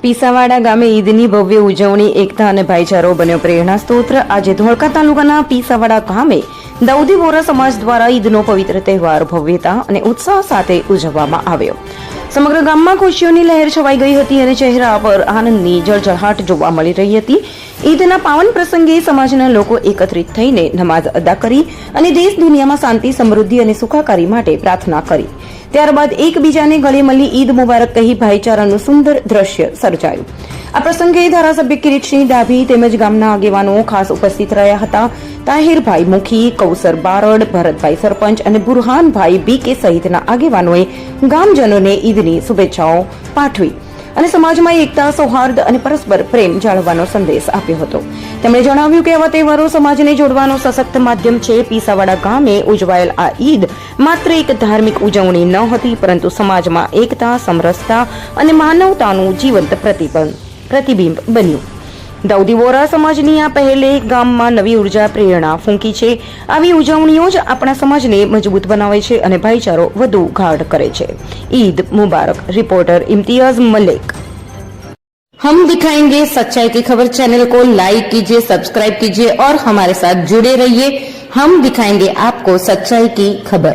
પીસાવાડા ગામે ઈદની ભવ્ય ઉજવણી, એકતા અને ભાઈચારો બન્યો પ્રેરણા સ્ત્રોત। આજે ધોળકા તાલુકાના પીસાવાડા ગામે દાઉદી વોરા સમાજ દ્વારા ઈદનો પવિત્ર તહેવાર ભવ્યતા અને ઉત્સાહ સાથે ઉજવવામાં આવ્યો। સમગ્ર ગામમાં ખુશીઓની લહેર છવાઈ ગઈ હતી અને ચહેરા પર આનંદની જળજળાટ જોવા મળી રહી હતી। ઈદના પાવન પ્રસંગે સમાજના લોકો એકત્રિત થઈને નમાઝ અદા કરી અને દેશ દુનિયામાં શાંતિ, સમૃદ્ધિ અને સુખાકારી માટે પ્રાર્થના કરી। ત્યારબાદ એકબીજાને ગળે મળી ઈદ મુબારક કહી ભાઈચારાનું સુંદર દ્રશ્ય સર્જાયું। આ પ્રસંગે ધારાસભ્ય કિરીટસિંહ ડાભી તેમજ ગામના આગેવાનો ખાસ ઉપસ્થિત રહ્યા હતા। તાહિરભાઈ મુખી, કૌસર બારડ, ભરતભાઈ સરપંચ અને બુરહાનભાઈ બીકે સહિતના આગેવાનોએ ગામજનોને ઈદની શુભેચ્છાઓ પાઠવી અને સમાજમાં એકતા, સૌહાર્દ અને પરસ્પર પ્રેમ જાળવવાનો સંદેશ આપ્યો હતો। તેમણે જણાવ્યું કે આવા તહેવારો સમાજને જોડવાનો સશક્ત માધ્યમ છે। પીસાવાડા ગામે ઉજવાયેલ આ ઈદ માત્ર એક ધાર્મિક ઉજવણી ન હતી, પરંતુ સમાજમાં એકતા, સમરસતા અને માનવતાનું જીવંત પ્રતિબિંબ બન્યું। દાઉદી વોરા સમાજની આ પહેલે ગામમાં નવી ઉર્જા, પ્રેરણા ફૂંકી છે। આવી ઉજવણીઓ જ આપણા સમાજને મજબૂત બનાવે છે અને ભાઈચારો વધુ ગાઢ કરે છે। ईद मुबारक। रिपोर्टर इम्तियाज मलिक। हम दिखाएंगे सच्चाई की खबर। चैनल को लाइक कीजिए, सब्सक्राइब कीजिए और हमारे साथ जुड़े रहिए। हम दिखाएंगे आपको सच्चाई की खबर।